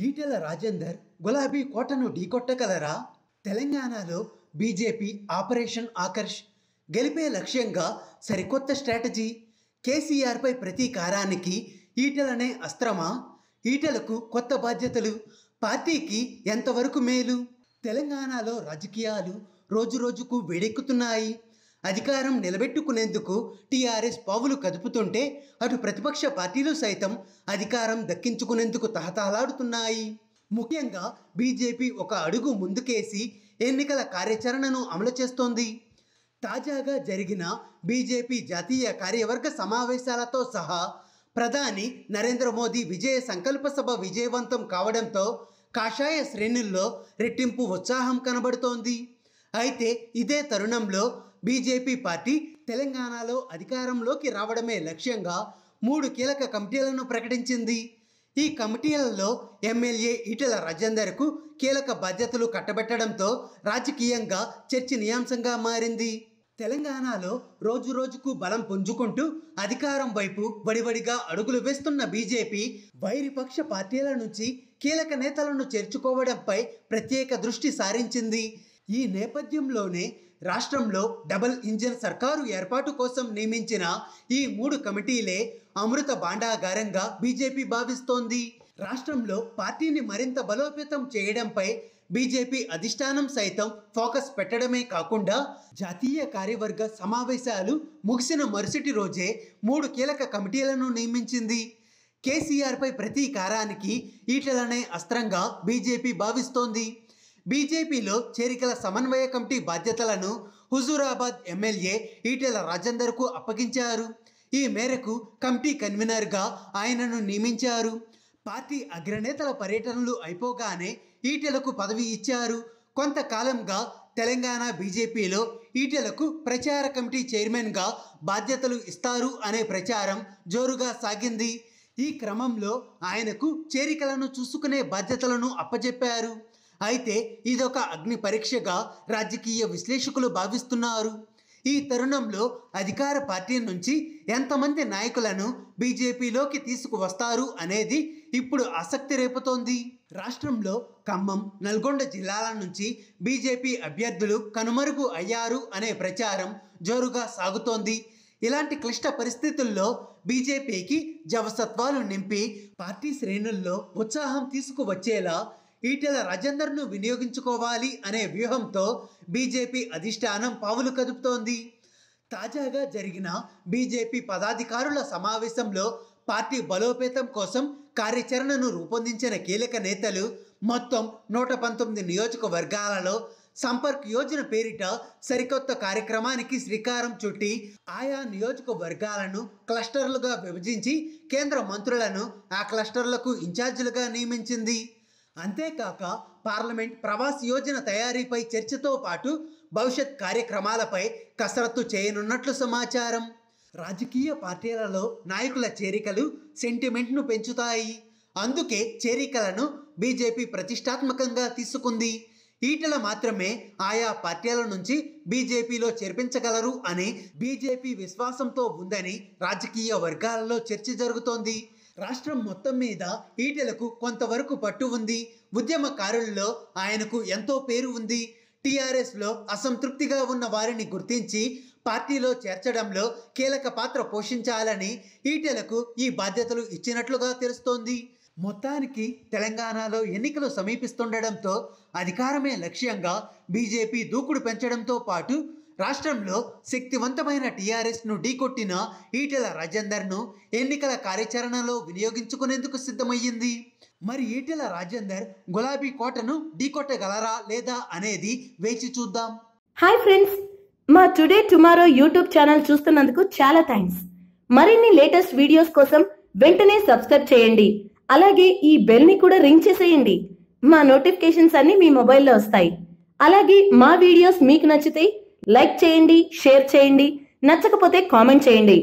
ఈటెల రాజేందర్ గులాబీ కోటను ఢీకొట్టగలరా? తెలంగాణలో బీజేపీ ఆపరేషన్ ఆకర్ష్ గెలిపే లక్ష్యంగా సరికొత్త స్ట్రాటజీ. కేసీఆర్పై ప్రతీకారానికి ఈటెలనే అస్త్రమా? ఈటెలకు కొత్త బాధ్యతలు పార్టీకి ఎంతవరకు మేలు? తెలంగాణలో రాజకీయాలు రోజురోజుకు వేడెక్కుతున్నాయి. అధికారం నిలబెట్టుకునేందుకు టీఆర్ఎస్ పావులు కదుపుతుంటే అటు ప్రతిపక్ష పార్టీలు సైతం అధికారం దక్కించుకునేందుకు తహతహలాడుతున్నాయి. ముఖ్యంగా బీజేపీ ఒక అడుగు ముందుకేసి ఎన్నికల కార్యాచరణను అమలు చేస్తోంది. తాజాగా జరిగిన బీజేపీ జాతీయ కార్యవర్గ సమావేశాలతో సహా ప్రధాని నరేంద్ర మోదీ విజయ సంకల్ప సభ విజయవంతం కావడంతో కాషాయ శ్రేణుల్లో రెట్టింపు ఉత్సాహం కనబడుతోంది. అయితే ఇదే తరుణంలో బీజేపీ పార్టీ తెలంగాణలో అధికారంలోకి రావడమే లక్ష్యంగా 3 కీలక కమిటీలను ప్రకటించింది. ఈ కమిటీలలో ఎమ్మెల్యే ఈటెల రాజేందర్కు కీలక బాధ్యతలు కట్టబెట్టడంతో రాజకీయంగా చర్చనీయాంశంగా మారింది. తెలంగాణలో రోజురోజుకు బలం పుంజుకుంటూ అధికారం వైపు వడివడిగా అడుగులు వేస్తున్న బీజేపీ వైరిపక్ష పార్టీల నుంచి కీలక నేతలను చేర్చుకోవడంపై ప్రత్యేక దృష్టి సారించింది. ఈ నేపథ్యంలోనే రాష్ట్రంలో డబుల్ ఇంజిన్ సర్కారు ఏర్పాటు కోసం నియమించిన ఈ 3 కమిటీలే అమృత భాండాగారంగా బీజేపీ భావిస్తోంది. రాష్ట్రంలో పార్టీని మరింత బలోపేతం చేయడంపై బీజేపీ అధిష్టానం సైతం ఫోకస్ పెట్టడమే కాకుండా జాతీయ కార్యవర్గ సమావేశాలు ముగిసిన మరుసటి రోజే 3 కీలక కమిటీలను నియమించింది. కేసీఆర్పై ప్రతీకారానికి ఈటెలనే అస్త్రంగా బీజేపీ భావిస్తోంది. బీజేపీలో చేరికల సమన్వయ కమిటీ బాధ్యతలను హుజూరాబాద్ ఎమ్మెల్యే ఈటెల రాజేందర్కు అప్పగించారు. ఈ మేరకు కమిటీ కన్వీనర్గా ఆయనను నియమించారు. పార్టీ అగ్రనేతల పర్యటనలు అయిపోగానే ఈటెలకు పదవి ఇచ్చారు. కొంతకాలంగా తెలంగాణ బీజేపీలో ఈటెలకు ప్రచార కమిటీ చైర్మన్గా బాధ్యతలు ఇస్తారు అనే ప్రచారం జోరుగా సాగింది. ఈ క్రమంలో ఆయనకు చేరికలను చూసుకునే బాధ్యతలను అప్పచెప్పారు. అయితే ఇదొక అగ్ని పరీక్షగా రాజకీయ విశ్లేషకులు భావిస్తున్నారు. ఈ తరుణంలో అధికార పార్టీ నుంచి ఎంతమంది నాయకులను బీజేపీలోకి తీసుకువస్తారు అనేది ఇప్పుడు ఆసక్తి రేపుతోంది. రాష్ట్రంలో ఖమ్మం, నల్గొండ జిల్లాల నుంచి బీజేపీ అభ్యర్థులు కనుమరుగు అయ్యారు అనే ప్రచారం జోరుగా సాగుతోంది. ఇలాంటి క్లిష్ట పరిస్థితుల్లో బీజేపీకి జవసత్వాలు నింపి పార్టీ శ్రేణుల్లో ఉత్సాహం తీసుకువచ్చేలా ఈటెల రాజేందర్ను వినియోగించుకోవాలి అనే వ్యూహంతో బీజేపీ అధిష్టానం పావులు కదుపుతోంది. తాజాగా జరిగిన బీజేపీ పదాధికారుల సమావేశంలో పార్టీ బలోపేతం కోసం కార్యాచరణను రూపొందించిన కీలక నేతలు మొత్తం 119 నియోజకవర్గాలలో సంపర్క్ యోజన పేరిట సరికొత్త కార్యక్రమానికి శ్రీకారం చుట్టి ఆయా నియోజకవర్గాలను క్లస్టర్లుగా విభజించి కేంద్ర మంత్రులను ఆ క్లస్టర్లకు ఇన్ఛార్జీలుగా నియమించింది. అంతేకాక పార్లమెంట్ ప్రవాస్ యోజన తయారీపై చర్చతో పాటు భవిష్యత్ కార్యక్రమాలపై కసరత్తు చేయనున్నట్లు సమాచారం. రాజకీయ పార్టీలలో నాయకుల చేరికలు సెంటిమెంట్ను పెంచుతాయి. అందుకే చేరికలను బీజేపీ ప్రతిష్టాత్మకంగా తీసుకుంది. ఈటెల మాత్రమే ఆయా పార్టీల నుంచి బీజేపీలో చేర్పించగలరు అని బీజేపీ విశ్వాసంతో ఉందని రాజకీయ వర్గాలలో చర్చ జరుగుతోంది. రాష్ట్రం మొత్తం మీద ఈటెలకు కొంతవరకు పట్టు ఉంది. ఉద్యమకారుల్లో ఆయనకు ఎంతో పేరు ఉంది. టీఆర్ఎస్లో అసంతృప్తిగా ఉన్న వారిని గుర్తించి పార్టీలో చేర్చడంలో కీలక పాత్ర పోషించాలని ఈటెలకు ఈ బాధ్యతలు ఇచ్చినట్లుగా తెలుస్తోంది. మొత్తానికి తెలంగాణలో ఎన్నికలు సమీపిస్తుండడంతో అధికారమే లక్ష్యంగా బీజేపీ దూకుడు పెంచడంతో పాటు రాష్ట్రంలో శక్తివంతమైన టీఆర్ఎస్ను ఢీకొట్టిన ఈటెల రాజేందర్ను ఎన్నికల కార్యాచరణలో వినియోగించుకునేందుకు సిద్ధమయ్యింది. మరి ఈటెల రాజేందర్ గులాబీ కోటను ఢీకొట్టగలరా లేదా అనేది వేచి చూద్దాం. హాయ్ ఫ్రెండ్స్, మా టుడే టుమారో యూట్యూబ్ ఛానల్ చూస్తున్నందుకు చాలా థ్యాంక్స్. మరిన్ని లేటెస్ట్ వీడియోస్ కోసం వెంటనే సబ్స్క్రైబ్ చేయండి. అలాగే ఈ బెల్ ని కూడా రింగ్ చేసేయండి. మా నోటిఫికేషన్స్ అన్ని మీ మొబైల్లో వస్తాయి. అలాగే మా వీడియోస్ మీకు నచ్చితే లైక్ చేయండి, షేర్ చేయండి, నచ్చకపోతే కామెంట్ చేయండి.